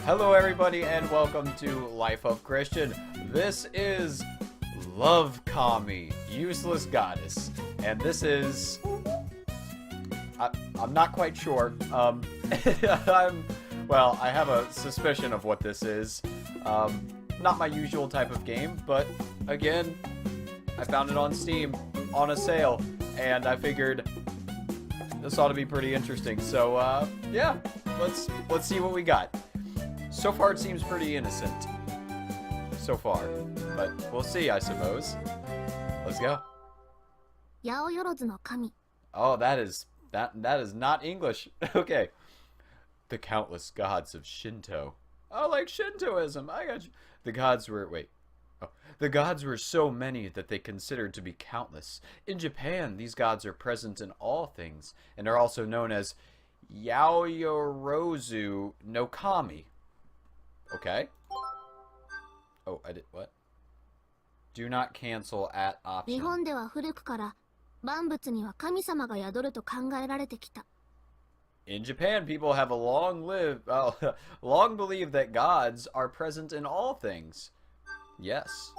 Hello everybody and welcome to Life of Christian. This is Lovekami, Useless Goddess. And this is... I'm not quite sure. I have a suspicion of what this is. Not my usual type of game, but again, I found it on Steam on a sale, and I figured this ought to be pretty interesting. So, yeah, let's see what we got. So far, it seems pretty innocent. So far, but we'll see, I suppose. Let's go. Oh, that is not English. Okay. The countless gods of Shinto. Oh, like Shintoism. I got you. The gods were the gods were so many that they considered to be countless. In Japan, these gods are present in all things and are also known as Yaoyorozu no Kami. Okay. Oh, I did what? Do not cancel at option. In Japan, people have long believed that gods are present in all things. Yes.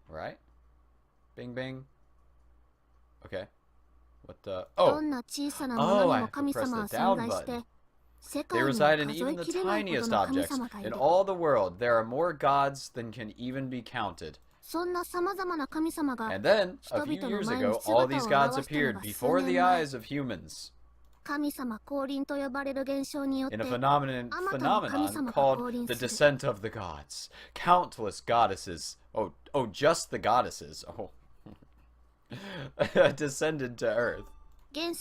Right? Bing bing. Okay. What the... Oh! Oh, I have to press the down button. They reside in even the tiniest objects. In all the world, there are more gods than can even be counted. And then, a few years ago, all these gods appeared before the eyes of humans. In a phenomenon called the descent of the gods. Countless goddesses. Oh, just the goddesses. Oh. Descended to earth. Being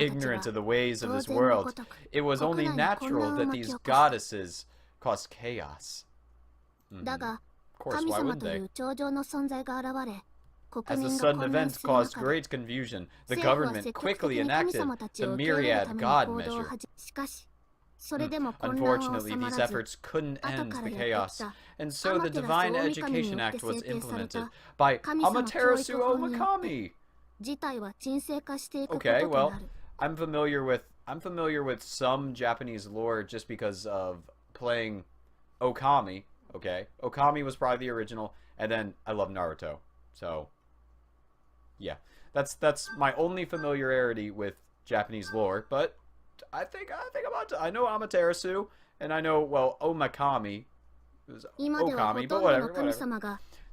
ignorant of the ways of this world, it was only natural that these goddesses caused chaos. Of course, why wouldn't they? As the sudden events caused great confusion, the government quickly enacted the Myriad God measure. Unfortunately, these efforts couldn't end the chaos, and so the Divine Education Act was implemented by Amaterasu Omakami. Okay, well, I'm familiar with some Japanese lore just because of playing Okami. Okay, Okami was probably the original, and then I love Naruto. So, yeah, that's my only familiarity with Japanese lore. But I know Amaterasu, and I know, well, Omakami. It was Okami, but whatever.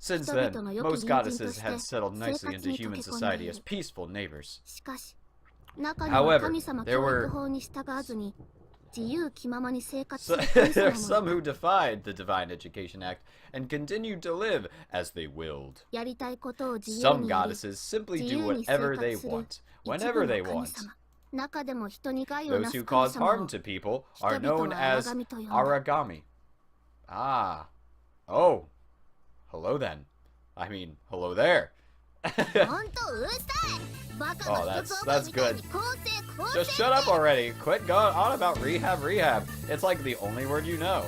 Since then, most goddesses had settled nicely into human society as peaceful neighbors. However, there were some who defied the Divine Education Act and continued to live as they willed. Some goddesses simply do whatever they want, whenever they want. Those who cause harm to people are known as Aragami. Ah. Oh. Hello then. I mean, hello there. Oh, that's good. Just shut up already. Quit going on about rehab. It's like the only word you know.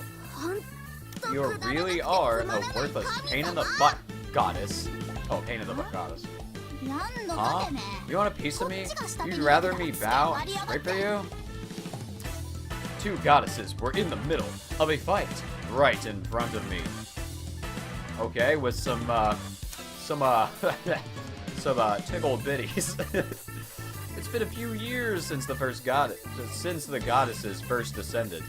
You really are a worthless pain in the butt goddess. Oh, pain in the butt goddess. Huh? You want a piece of me? You'd rather me bow and scrape at you? Two goddesses were in the middle of a fight right in front of me. Okay, with some tickled bitties. It's been a few years since the goddesses first descended.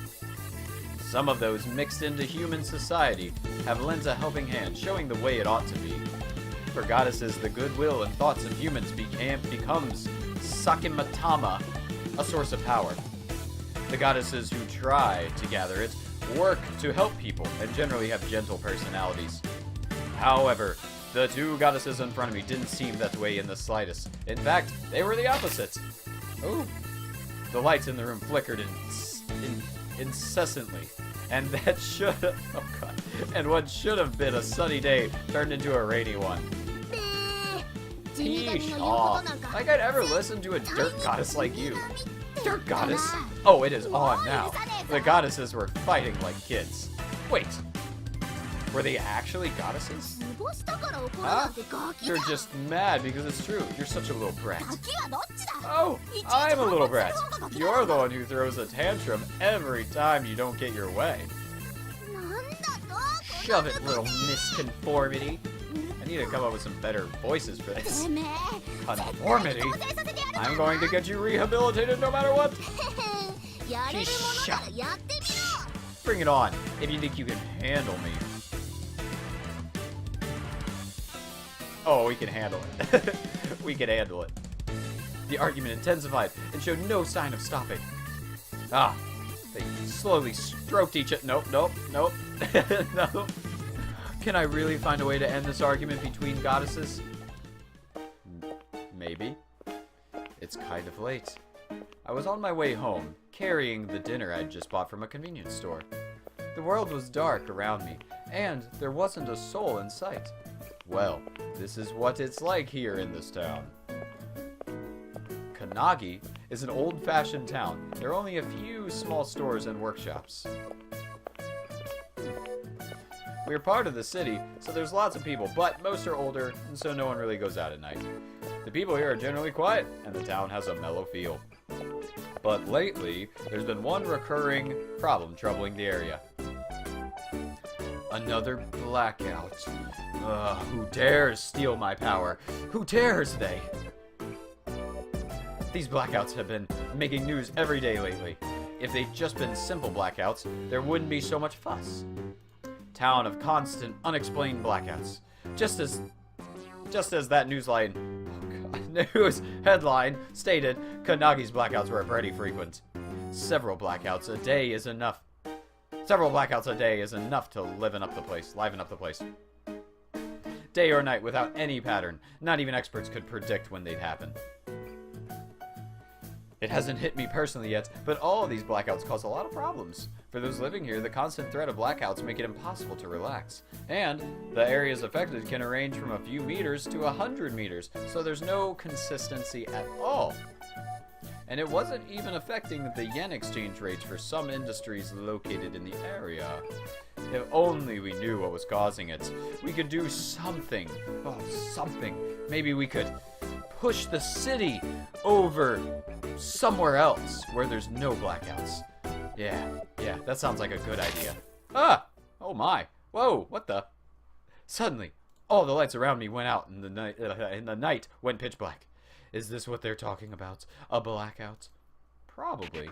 Some of those mixed into human society have lent a helping hand, showing the way it ought to be. For goddesses, the goodwill and thoughts of humans becomes Sakimatama, a source of power. The goddesses who try to gather it work to help people and generally have gentle personalities. However, the two goddesses in front of me didn't seem that way in the slightest. In fact, they were the opposite. Oh. The lights in the room flickered incessantly. And that and what should have been a sunny day turned into a rainy one. Teesh. Aw. Like I'd ever listen to a dirt goddess like you. Dirt goddess? Oh, it is on now. The goddesses were fighting like kids. Wait. Were they actually goddesses? Huh? You're just mad because it's true. You're such a little brat. Oh, I'm a little brat. You're the one who throws a tantrum every time you don't get your way. Shove it, little misconformity. I need to come up with some better voices for this. Conformity? I'm going to get you rehabilitated no matter what. Bring it on, if you think you can handle me. Oh, we can handle it. We can handle it. The argument intensified and showed no sign of stopping. Ah, they slowly stroked each other. Nope, nope, nope. Nope. Can I really find a way to end this argument between goddesses? Maybe. It's kind of late. I was on my way home, carrying the dinner I'd just bought from a convenience store. The world was dark around me, and there wasn't a soul in sight. Well, this is what it's like here in this town. Kannagi is an old-fashioned town. There are only a few small stores and workshops. We're part of the city, so there's lots of people, but most are older, and so no one really goes out at night. The people here are generally quiet, and the town has a mellow feel. But lately, there's been one recurring problem troubling the area. Another blackout. Who dares steal my power? Who dares they? These blackouts have been making news every day lately. If they'd just been simple blackouts, there wouldn't be so much fuss. Town of constant, unexplained blackouts. Just as that news headline stated, Kannagi's blackouts were pretty frequent. Several blackouts a day is enough to liven up the place. Day or night without any pattern. Not even experts could predict when they'd happen. It hasn't hit me personally yet, but all of these blackouts cause a lot of problems. For those living here, the constant threat of blackouts make it impossible to relax. And the areas affected can range from a few meters to 100 meters, so there's no consistency at all. And it wasn't even affecting the yen exchange rates for some industries located in the area. If only we knew what was causing it. We could do something. Oh, something. Maybe we could push the city over somewhere else where there's no blackouts. Yeah, that sounds like a good idea. Ah! Oh my. Whoa, what the? Suddenly, all the lights around me went out and the night went pitch black. Is this what they're talking about? A blackout? Probably.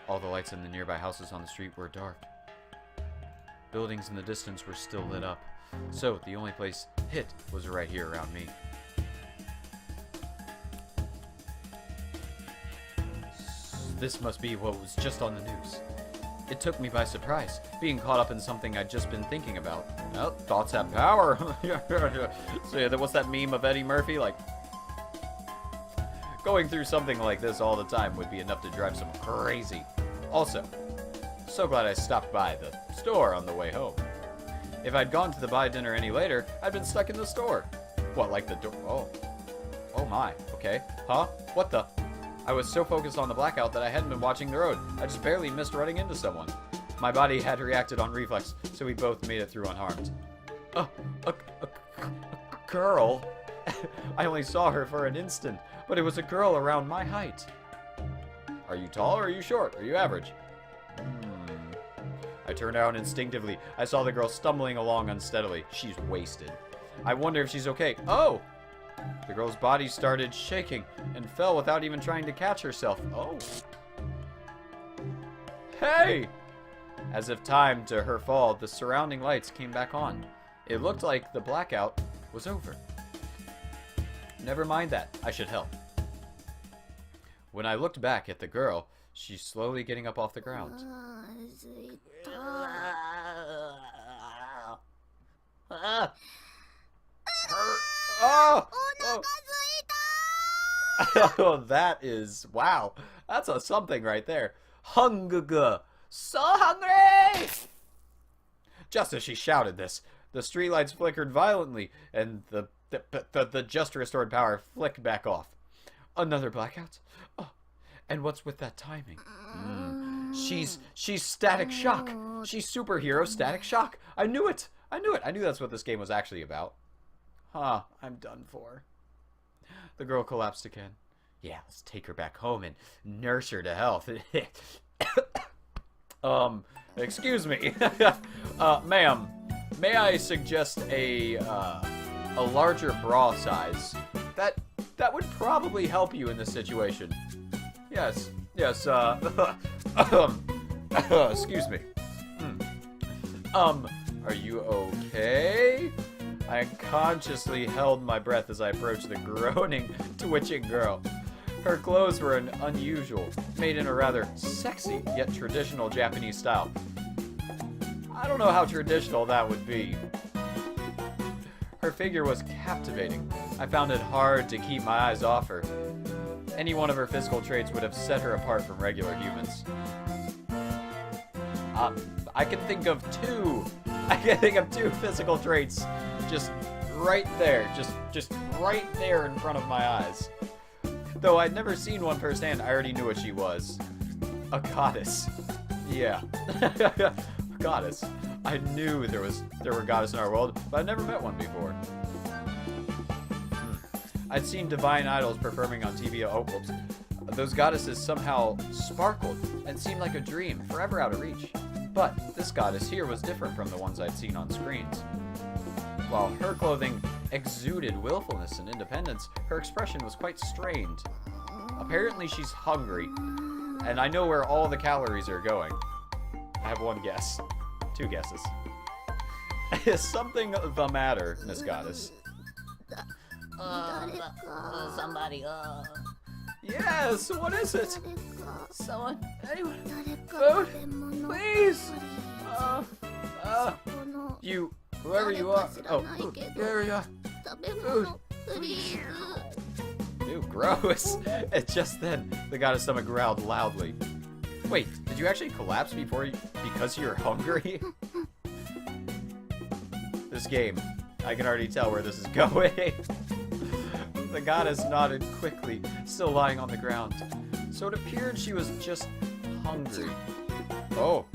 All the lights in the nearby houses on the street were dark. Buildings in the distance were still lit up. So, the only place hit was right here around me. This must be what was just on the news. It took me by surprise, being caught up in something I'd just been thinking about. Well, thoughts have power. So yeah, what's that meme of Eddie Murphy? Like, going through something like this all the time would be enough to drive someone crazy. Also, so glad I stopped by the store on the way home. If I'd gone to the buy dinner any later, I'd been stuck in the store. What, like the door? Oh my, okay. Huh? What the? I was so focused on the blackout that I hadn't been watching the road. I just barely missed running into someone. My body had reacted on reflex, so we both made it through unharmed. A girl? I only saw her for an instant, but it was a girl around my height. Are you tall or are you short? Are you average? I turned around instinctively. I saw the girl stumbling along unsteadily. She's wasted. I wonder if she's okay. Oh! The girl's body started shaking and fell without even trying to catch herself. Oh. Hey! As if timed to her fall, the surrounding lights came back on. It looked like the blackout was over. Never mind that. I should help. When I looked back at the girl, she's slowly getting up off the ground. Oh, that is, wow. That's a something right there. Hungry. So hungry! Just as she shouted this, the streetlights flickered violently, and the just restored power flicked back off. Another blackout? Oh, and what's with that timing? She's Static Shock. She's superhero Static Shock. I knew it. I knew that's what this game was actually about. Huh, I'm done for. The girl collapsed again. Yeah, let's take her back home and nurse her to health. Excuse me. Ma'am, may I suggest a larger bra size? That would probably help you in this situation. Yes, excuse me. Are you okay? I consciously held my breath as I approached the groaning, twitching girl. Her clothes were unusual, made in a rather sexy yet traditional Japanese style. I don't know how traditional that would be. Her figure was captivating. I found it hard to keep my eyes off her. Any one of her physical traits would have set her apart from regular humans. I can think of two. I can think of two physical traits just right there. Just right there in front of my eyes. Though I'd never seen one firsthand, I already knew what she was. A goddess. Yeah. A goddess. I knew there were goddesses in our world, but I'd never met one before. I'd seen divine idols performing on TV. Oh, whoops. Those goddesses somehow sparkled and seemed like a dream, forever out of reach. But this goddess here was different from the ones I'd seen on screens. While her clothing exuded willfulness and independence, her expression was quite strained. Apparently she's hungry, and I know where all the calories are going. I have one guess. Two guesses. Is something the matter, Miss Goddess? Somebody, Yes, what is it? someone, anyone, Food? Please! You, whoever you are. Oh, there we are. Food. Ew, gross. And just then, the goddess stomach growled loudly. Wait, did you actually collapse because you're hungry? This game, I can already tell where this is going. The goddess nodded quickly, still lying on the ground. So it appeared she was just hungry. Oh.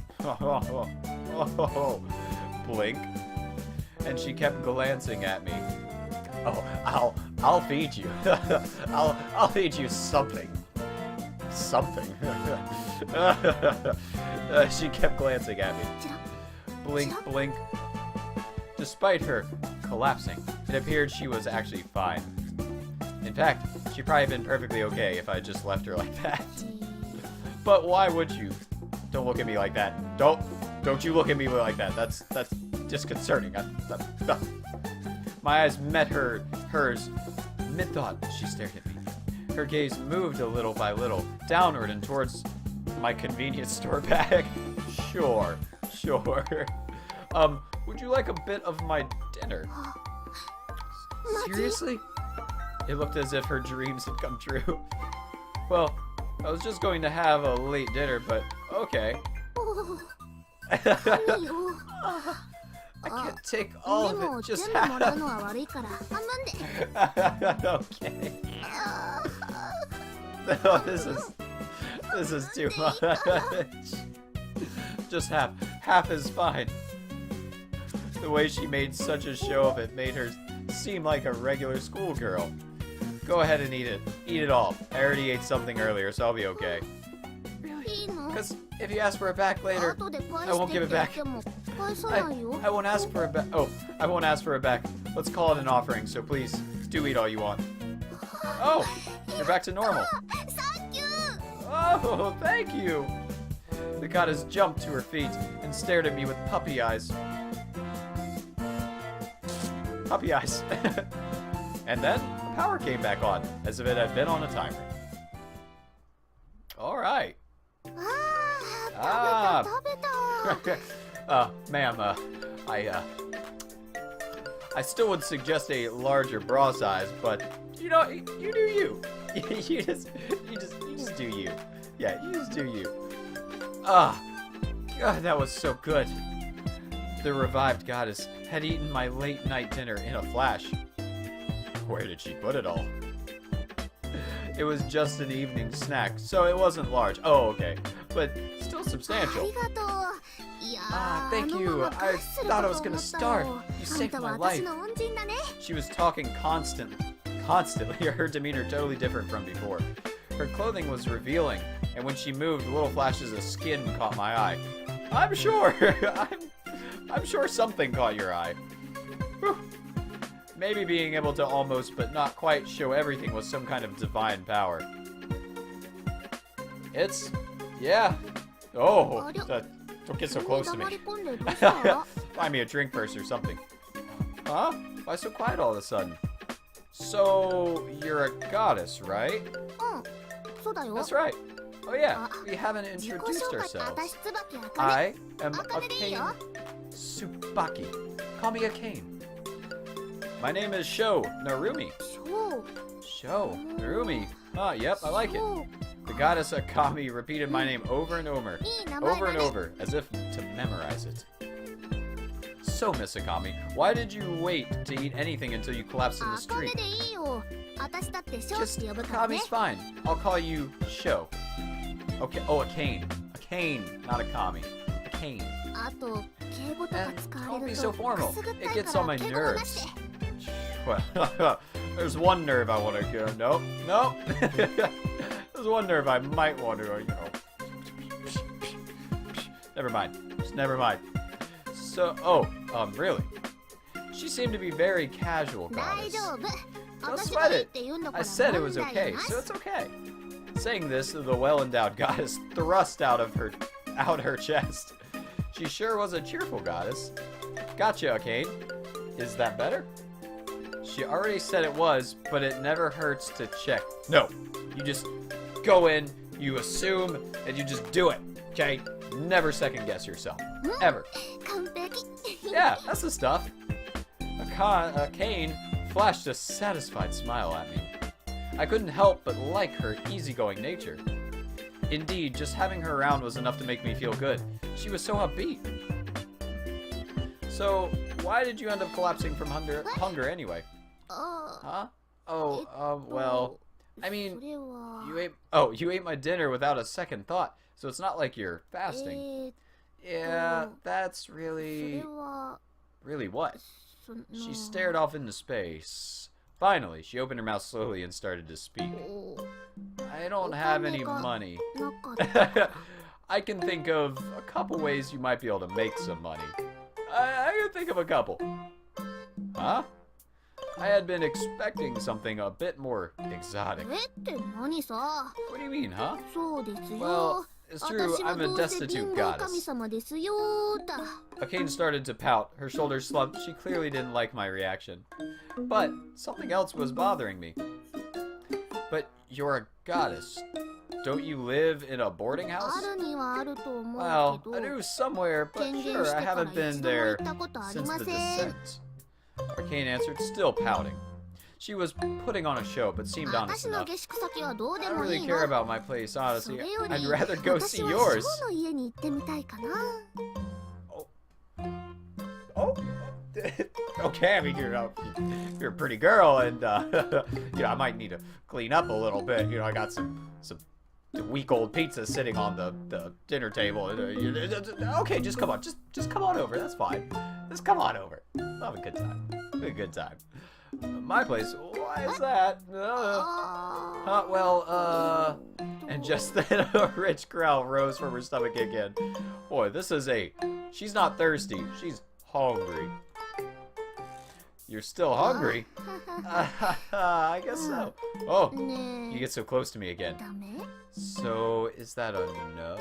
Blink. And she kept glancing at me. Oh, I'll feed you. I'll feed you something. Something. She kept glancing at me. Blink, blink. Despite her collapsing, it appeared she was actually fine. In fact, she'd probably been perfectly okay if I just left her like that. But why would you? Don't look at me like that. Don't you look at me like that. That's disconcerting. My eyes met hers. Mid-thought, she stared at me. Her gaze moved a little by little, downward and towards my convenience store bag. Sure. Would you like a bit of my dinner? Seriously? It looked as if her dreams had come true. Well, I was just going to have a late dinner, but okay. I can't take all of it, just half. Okay. No, this is too much. Just half. Half is fine. The way she made such a show of it made her seem like a regular schoolgirl. Go ahead and eat it. Eat it all. I already ate something earlier, so I'll be okay. Really? Because if you ask for it back later, I won't give it back. I won't ask for it back. Oh, I won't ask for it back. Let's call it an offering, so please, do eat all you want. Oh, you're back to normal. Oh, thank you. The goddess jumped to her feet and stared at me with puppy eyes. Puppy eyes. And then the power came back on, as if it had been on a timer. Alright. Ma'am, I still would suggest a larger bra size, but you know, you do you. you just do you. Yeah, you just do you. God, that was so good. The revived goddess had eaten my late night dinner in a flash. Where did she put it all? It was just an evening snack, so it wasn't large. Oh, okay. But still substantial. Ah, thank you. I thought I was gonna starve. You saved my life. She was talking constantly. Her demeanor totally different from before. Her clothing was revealing, and when she moved, little flashes of skin caught my eye. I'm sure. I'm sure something caught your eye. Whew. Maybe being able to almost but not quite show everything was some kind of divine power. Yeah. Oh, don't get so close to me. Find me a drink first or something. Huh? Why so quiet all of a sudden? So, you're a goddess, right? That's right. Oh yeah, we haven't introduced ourselves. I am Akane Tsubaki. Call me Akane. My name is Sho Narumi. Sho Narumi. Ah, yep, I like it. The goddess Akami repeated my name over and over, as if to memorize it. So, Miss Akami, why did you wait to eat anything until you collapsed in the street? Just Akami's fine. I'll call you Sho. Okay. Oh, Akane. Akane, not Akami. Akane. And don't be so formal. It gets on my nerves. Well, there's one nerve I want to go. Nope. There's one nerve I might want to, Never mind. Just never mind. So, really? She seemed to be very casual, goddess. Don't sweat it. I said it was okay, so it's okay. Saying this, the well-endowed goddess thrust out her chest. She sure was a cheerful goddess. Gotcha, Akane. Is that better? She already said it was, but it never hurts to check. No, you just go in, you assume, and you just do it, okay? Never second guess yourself. Ever. Yeah, that's the stuff. Akane flashed a satisfied smile at me. I couldn't help but like her easygoing nature. Indeed, just having her around was enough to make me feel good. She was so upbeat. So, why did you end up collapsing from hunger anyway? Huh? Well, I mean, you ate my dinner without a second thought, so it's not like you're fasting. Yeah, that's really what? She stared off into space. Finally, she opened her mouth slowly and started to speak. I don't have any money. I can think of a couple ways you might be able to make some money. I can think of a couple. Huh? I had been expecting something a bit more exotic. What do you mean, huh? Well, it's true, I'm a destitute goddess. Akane started to pout. Her shoulders slumped. She clearly didn't like my reaction. But something else was bothering me. But you're a goddess. Don't you live in a boarding house? Well, I do somewhere, but sure, I haven't been there since the descent. Akane answered, still pouting. She was putting on a show, but seemed honest enough. I don't really care about my place, honestly. I'd rather go see yours. Oh. Okay, I mean, you're a pretty girl, and, I might need to clean up a little bit. I got some week old pizza sitting on the dinner table. Okay, just come on. Just come on over. That's fine. Just come on over. We'll have a good time. Have a good time. My place? Why is that? And just then a rich growl rose from her stomach again. Boy, she's not thirsty. She's hungry. You're still hungry? I guess so. Oh, you get so close to me again. So, is that a no?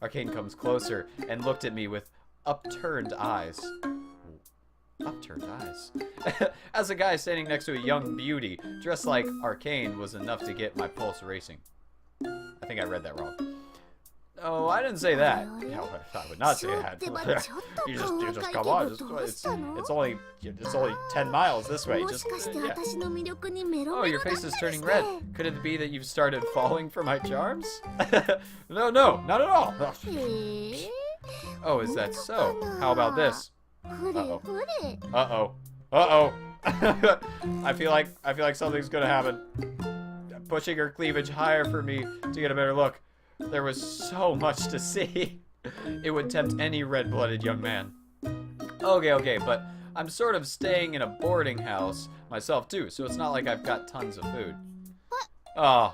Akane comes closer and looked at me with upturned eyes. Upturned eyes? As a guy standing next to a young beauty dressed like Arcane was enough to get my pulse racing. I think I read that wrong. Oh, I didn't say that. No, I would not say that. you just come on. It's only 10 miles this way. Yeah. Oh, your face is turning red. Could it be that you've started falling for my charms? No, not at all. Oh, is that so? How about this? Uh-oh. I feel like something's gonna happen. pushing her cleavage higher for me to get a better look. There was so much to see. It would tempt any red-blooded young man. Okay, but I'm sort of staying in a boarding house myself too, so it's not like I've got tons of food. Oh,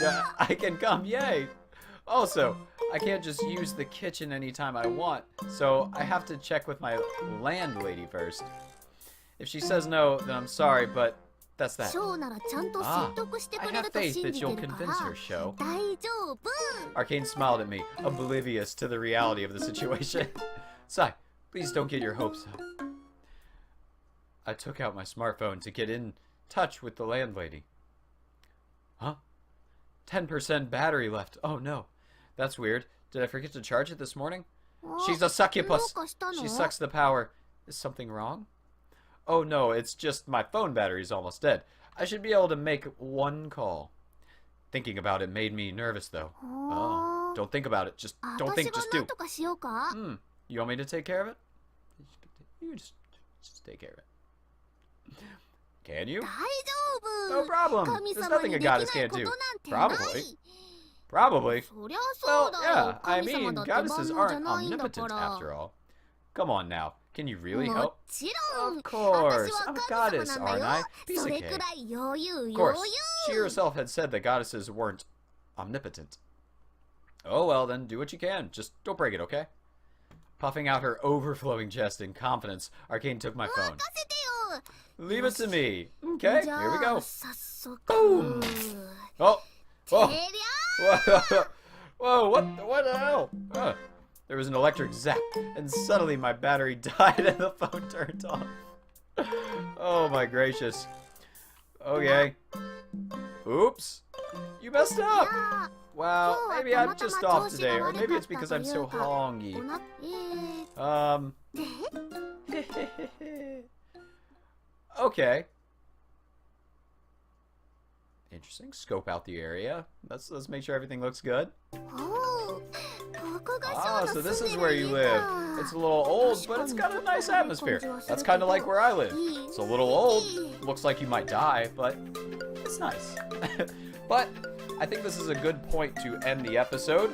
yeah, I can come, yay! Also, I can't just use the kitchen anytime I want, so I have to check with my landlady first. If she says no, then I'm sorry, but that's that. I have faith that you'll convince her, Sho. Arcane smiled at me, oblivious to the reality of the situation. Sai, please don't get your hopes up. I took out my smartphone to get in touch with the landlady. Huh? 10% battery left. Oh no. That's weird. Did I forget to charge it this morning? She's a succubus. She sucks the power. Is something wrong? Oh no, it's just my phone battery's almost dead. I should be able to make one call. Thinking about it made me nervous though. Oh, don't think about it. Just don't think, just do. You want me to take care of it? You just take care of it. Can you? No problem. There's nothing a goddess can't do. Probably. Well, yeah, I mean, goddesses aren't omnipotent after all. Come on now. Can you really help? Of course. I'm a goddess, aren't I? Piece of cake. Of course. She herself had said that goddesses weren't omnipotent. Oh well, then do what you can. Just don't break it, okay? Puffing out her overflowing chest in confidence, Arcane took my phone. Leave it to me. Okay, here we go. Boom! Oh! Whoa! Whoa, what the hell? There was an electric zap, and suddenly my battery died and the phone turned off. Oh my gracious. Okay. Oops. You messed up! Wow, maybe I'm just off today, or maybe it's because I'm so hungry. Okay. Interesting. Scope out the area. Let's make sure everything looks good. Ah, so this is where you live. It's a little old, but it's got a nice atmosphere. That's kind of like where I live. It's a little old. Looks like you might die, but it's nice. But I think this is a good point to end the episode.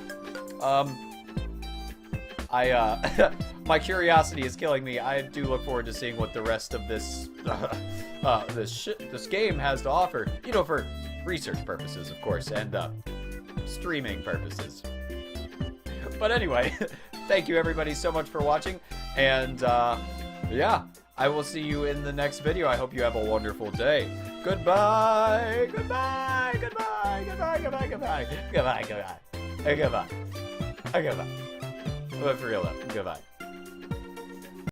My curiosity is killing me. I do look forward to seeing what the rest of this this game has to offer. You know, for research purposes, of course, and streaming purposes. But anyway, thank you everybody so much for watching, and yeah, I will see you in the next video. I hope you have a wonderful day. Goodbye. Goodbye. Goodbye. Goodbye. Goodbye. Goodbye. Goodbye. Goodbye. Goodbye. Goodbye. Goodbye. But for real though, goodbye.